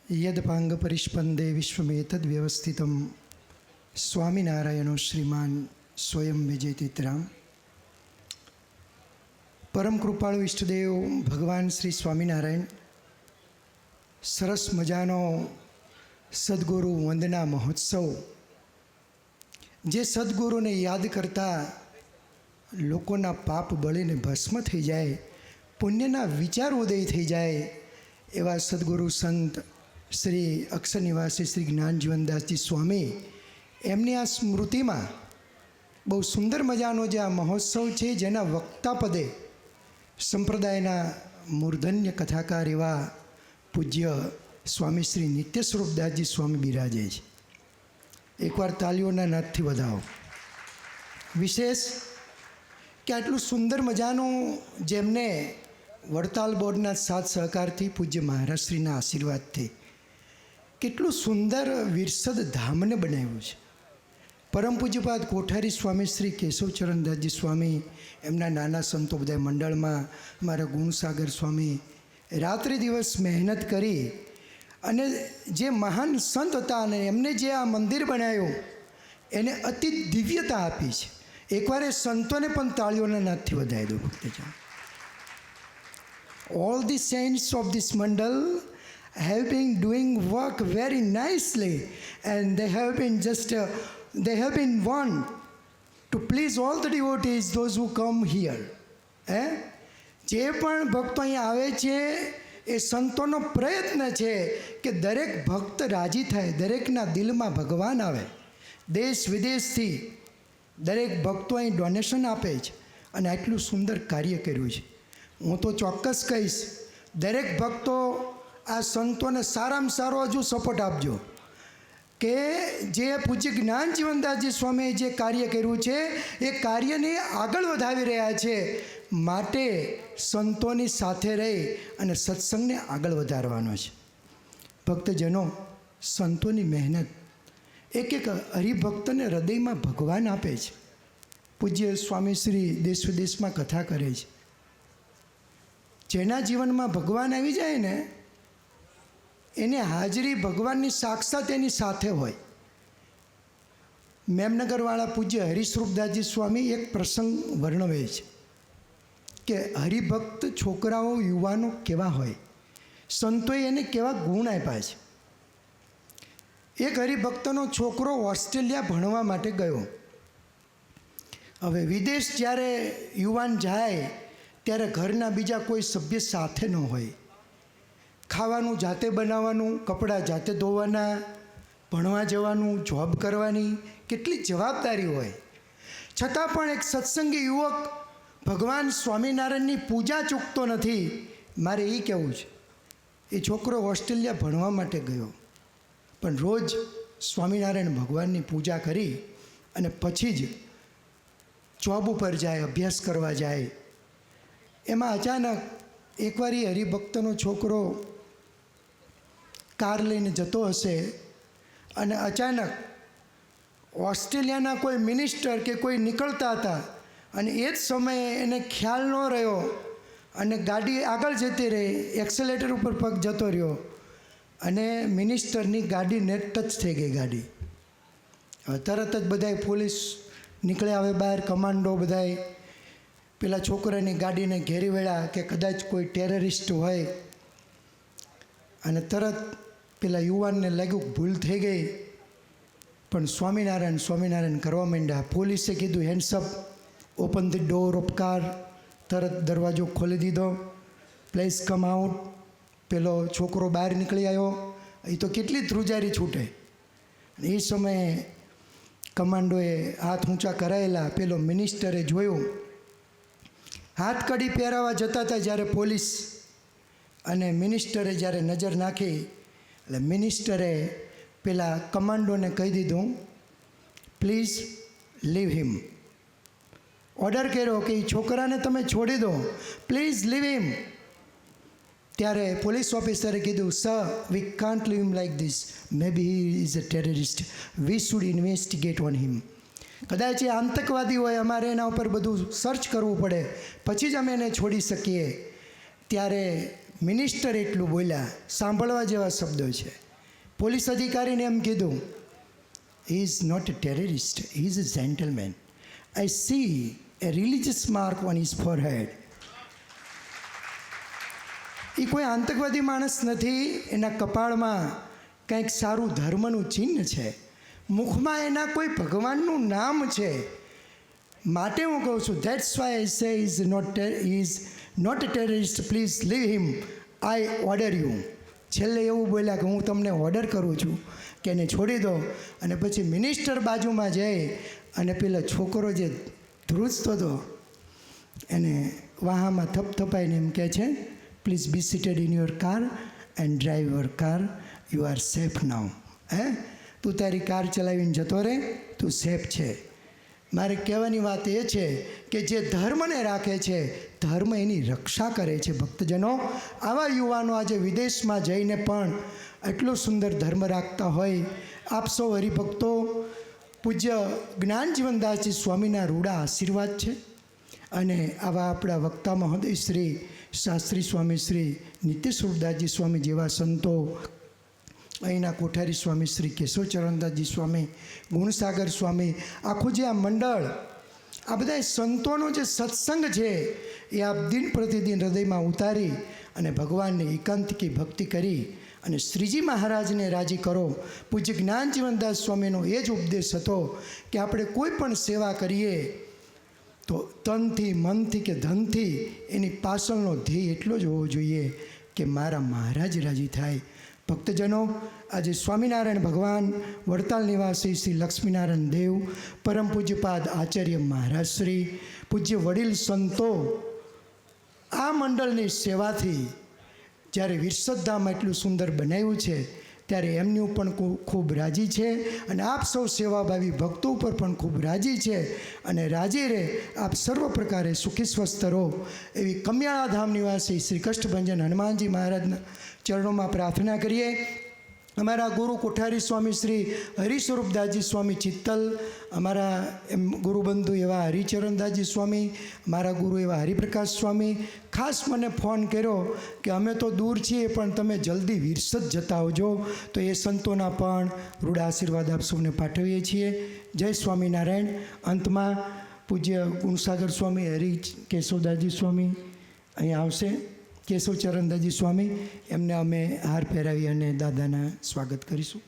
यदपांगपरिष्पन्दे विश्वमेतद्व्यवस्थितं स्वामिनारायणो श्रीमान स्वयं विजयतीतराम। परम कृपाळु इष्टदेव भगवान श्री स्वामिनारायण सरस मजानो सद्गुरु वंदना महोत्सव जे सद्गुरु ने याद करता लोकोना पाप बळीने भस्म थई जाए, पुण्यना विचार उदय थई जाए एवा सद्गुरु संत श्री अक्षर निवासी श्री ज्ञानजीवनदासजी स्वामी एमनी आ स्मृति में बहु सुंदर मजानो जे आ महोत्सव है, जेना वक्ता पदे संप्रदायना मूर्धन्य कथाकार एवा पूज्य स्वामी श्री नित्य स्वरूपदासजी स्वामी बिराजे छे। एक बार तालीओना नाथथी वधाओ। विशेष कि आटलू सुंदर मजानो जेमने वड़ताल बोर्डना साथ सहकारथी पूज्य महाराजश्रीना आशीर्वादथी केटलू सुंदर विरसद धामने बनाव्युं छे। परम पूज्यपाद कोठारी स्वामी श्री केशवचरणदासजी स्वामी एमना नाना संतो बधा मंडल में मारा गुणसागर स्वामी रात्रि दिवस मेहनत करी अने जे महान संत हता अने एमने जे आ मंदिर बनाव्युं एने अति दिव्यता आपी छे। एक बार संतोने पण ताळीओना नाथथी वधावी दो भक्तजन। All the saints of this mandal have been doing work very nicely, and they have been one to please all the devotees, those who come here. જે પણ ભક્તો અહીં આવે છે એ સંતોનો પ્રયત્ન છે કે દરેક ભક્ત રાજી થાય, દરેકના દિલમાં ભગવાન આવે। દેશ વિદેશથી દરેક ભક્તો અહીં ડોનેશન આપે છે અને આટલું સુંદર કાર્ય કર્યું છે। હું તો ચોક્કસ કહીશ, દરેક ભક્તો આ સંતોને સારામાં સારો હજુ સપોર્ટ આપજો કે જે પૂજ્ય જ્ઞાનજીવનદાસજી સ્વામીએ જે કાર્ય કર્યું છે એ કાર્યને આગળ વધાવી રહ્યા છે। માટે સંતોની સાથે રહી અને સત્સંગને આગળ વધારવાનો છે। ભક્તજનો, સંતોની મહેનત એક એક હરિભક્તને હૃદયમાં ભગવાન આપે છે। પૂજ્ય સ્વામીશ્રી દેશ વિદેશમાં કથા કરે છે, જેના જીવનમાં ભગવાન આવી જાય ને એની હાજરી ભગવાનની સાક્ષાત એની સાથે હોય। મેમનગરવાળા પૂજ્ય હરિસ્વરૂપદાસજી સ્વામી એક પ્રસંગ વર્ણવે છે કે હરિભક્ત છોકરાઓ યુવાનો કેવા હોય, સંતોએ એને કેવા ગુણ આપ્યા છે। એક હરિભક્તનો છોકરો ઓસ્ટ્રેલિયા ભણવા માટે ગયો। હવે વિદેશ જ્યારે યુવાન જાય ત્યારે ઘરના બીજા કોઈ સભ્ય સાથે ન હોય, ખાવાનું જાતે બનાવવાનું, કપડાં જાતે ધોવાના, ભણવા જવાનું, જોબ કરવાની કેટલી જવાબદારી હોય। છતાં પણ એક સત્સંગી યુવક ભગવાન સ્વામિનારાયણની પૂજા ચૂકતો નથી। મારે એ કહેવું છે, એ છોકરો ઓસ્ટ્રેલિયા ભણવા માટે ગયો પણ રોજ સ્વામિનારાયણ ભગવાનની પૂજા કરી અને પછી જ જોબ ઉપર જાય, અભ્યાસ કરવા જાય। એમાં અચાનક એકવાર એ હરિભક્તનો છોકરો કાર લઈને જતો હશે અને અચાનક ઓસ્ટ્રેલિયાના કોઈ મિનિસ્ટર કે કોઈ નીકળતા હતા અને એ જ સમયે એને ખ્યાલ ન રહ્યો અને ગાડી આગળ જતી રહી, એક્સેલેટર ઉપર પગ જતો રહ્યો અને મિનિસ્ટરની ગાડીને ટચ થઈ ગઈ ગાડી। હવે તરત જ બધાય પોલીસ નીકળ્યા, હવે બહાર કમાન્ડો બધાય પેલા છોકરાની ગાડીને ઘેરી વળ્યા કે કદાચ કોઈ ટેરરિસ્ટ હોય અને તરત પેલા યુવાનને લાગ્યું ભૂલ થઈ ગઈ પણ સ્વામિનારાયણ સ્વામિનારાયણ કરવા માંડ્યા। પોલીસે કીધું hands up, open the door of car, તરત દરવાજો ખોલી દીધો, પ્લીઝ કમ આઉટ। પેલો છોકરો બહાર નીકળી આવ્યો। એ તો કેટલી ધ્રુજારી છૂટે। એ સમયે કમાન્ડોએ હાથ ઊંચા કરાયેલા, પેલો મિનિસ્ટરે જોયું, હાથ કડી પહેરાવા જતા હતા જ્યારે પોલીસ અને મિનિસ્ટરે જ્યારે નજર નાખી એટલે મિનિસ્ટરે પેલા કમાન્ડોને કહી દીધું પ્લીઝ લીવ હિમ। ઓર્ડર કર્યો કે એ છોકરાને તમે છોડી દો, પ્લીઝ લીવ હિમ। ત્યારે પોલીસ ઓફિસરે કીધું sir, we can't leave him like this, may be he is a terrorist, we should investigate on him. કદાચ એ આતંકવાદી હોય, અમારે એના ઉપર બધું સર્ચ કરવું પડે પછી જ અમે એને છોડી શકીએ। ત્યારે મિનિસ્ટર એટલું બોલ્યા, સાંભળવા જેવા શબ્દો છે. પોલીસ અધિકારીને એમ કીધું, he is not a terrorist, he is a gentleman. I see a religious mark on his forehead. એ કોઈ આતંકવાદી માણસ નથી, એના કપાળમાં કંઈક સારું ધર્મનું ચિહ્ન છે, મુખમાં એના કોઈ ભગવાનનું નામ છે. માટે હું કહું છું, that's why I say is not a terrorist, please leave him, I order you. છેલ્લે એવું બોલ્યા કે હું તમને ઓર્ડર કરું છું કે એને છોડી દો. અને પછી મિનિસ્ટર બાજુમાં જઈ અને પેલો છોકરો જે ધ્રુજતો હતો એને વાહામાં થપથપાઈને એમ કહે છે, please be seated in your car and drive your car, you are safe now. તું તારી કાર ચલાવીને જતો રહે, તું સેફ છે. મારે કહેવાની વાત એ છે કે જે ધર્મને રાખે છે, ધર્મ એની રક્ષા કરે છે. ભક્તજનો, આવા યુવાનો આજે વિદેશમાં જઈને પણ એટલો સુંદર ધર્મ રાખતા હોય. આપ સૌ હરિભક્તો, પૂજ્ય જ્ઞાનજીવનદાસજી સ્વામીના રૂડા આશીર્વાદ છે. અને આવા આપણા વક્તા મહોદય શ્રી શાસ્ત્રી સ્વામી શ્રી નિત્ય સ્વરૂપદાસજી સ્વામી જેવા સંતો, અહીંના કોઠારી સ્વામી શ્રી કેશવચરણદાસજી સ્વામી, ગુણસાગર સ્વામી, આખું જે આ મંડળ, આ બધા સંતોનો જે સત્સંગ છે એ આપ દિન પ્રતિદિન હૃદયમાં ઉતારી અને ભગવાનની એકાંતિકી ભક્તિ કરી અને શ્રીજી મહારાજને રાજી કરો. પૂજ્ય જ્ઞાનજીવનદાસ સ્વામીનો એ જ ઉપદેશ હતો કે આપણે કોઈ પણ સેવા કરીએ તો તનથી, મનથી કે ધનથી એની પાછળનો ધ્યેય એટલો જ હોવો જોઈએ કે મારા મહારાજ રાજી થાય. ભક્તજનો, આજે સ્વામિનારાયણ ભગવાન, વડતાલ નિવાસી શ્રી લક્ષ્મીનારાયણ દેવ, પરમ પૂજ્યપાદ આચાર્ય મહારાજ શ્રી, પૂજ્ય વડીલ સંતો આ મંડળની સેવાથી જ્યારે વિરસદધામ એટલું સુંદર બનાવ્યું છે ત્યારે એમની ઉપર પણ ખૂબ રાજી છે. અને આપ સૌ સેવાભાવી ભક્તો ઉપર પણ ખૂબ રાજી છે. અને રાજી રહે આપ સર્વ પ્રકારે સુખી સ્વસ્થ રહો એવી કમિયાળા ધામ નિવાસી શ્રી કષ્ટભંજન હનુમાનજી મહારાજના ચરણોમાં પ્રાર્થના કરીએ. અમારા ગુરુ કોઠારી સ્વામી શ્રી હરિસ્વરૂપદાસજી સ્વામી ચિત્તલ, અમારા ગુરુબંધુ એવા હરિચરણદાસજી સ્વામી, મારા ગુરુ એવા હરિપ્રકાશ સ્વામી ખાસ મને ફોન કર્યો કે અમે તો દૂર છીએ પણ તમે જલ્દી વિરસદ જતા આવજો. તો એ સંતોના પણ રૂડા આશીર્વાદ આપ સૌને પાઠવીએ છીએ. જય સ્વામિનારાયણ. અંતમાં પૂજ્ય ગુણસાગર સ્વામી, હરિ કેશવદાસજી સ્વામી અહીંયા આવશે, કેશવચરણદાસજી સ્વામી, એમને અમે હાર પહેરાવી અને દાદાના સ્વાગત કરીશું.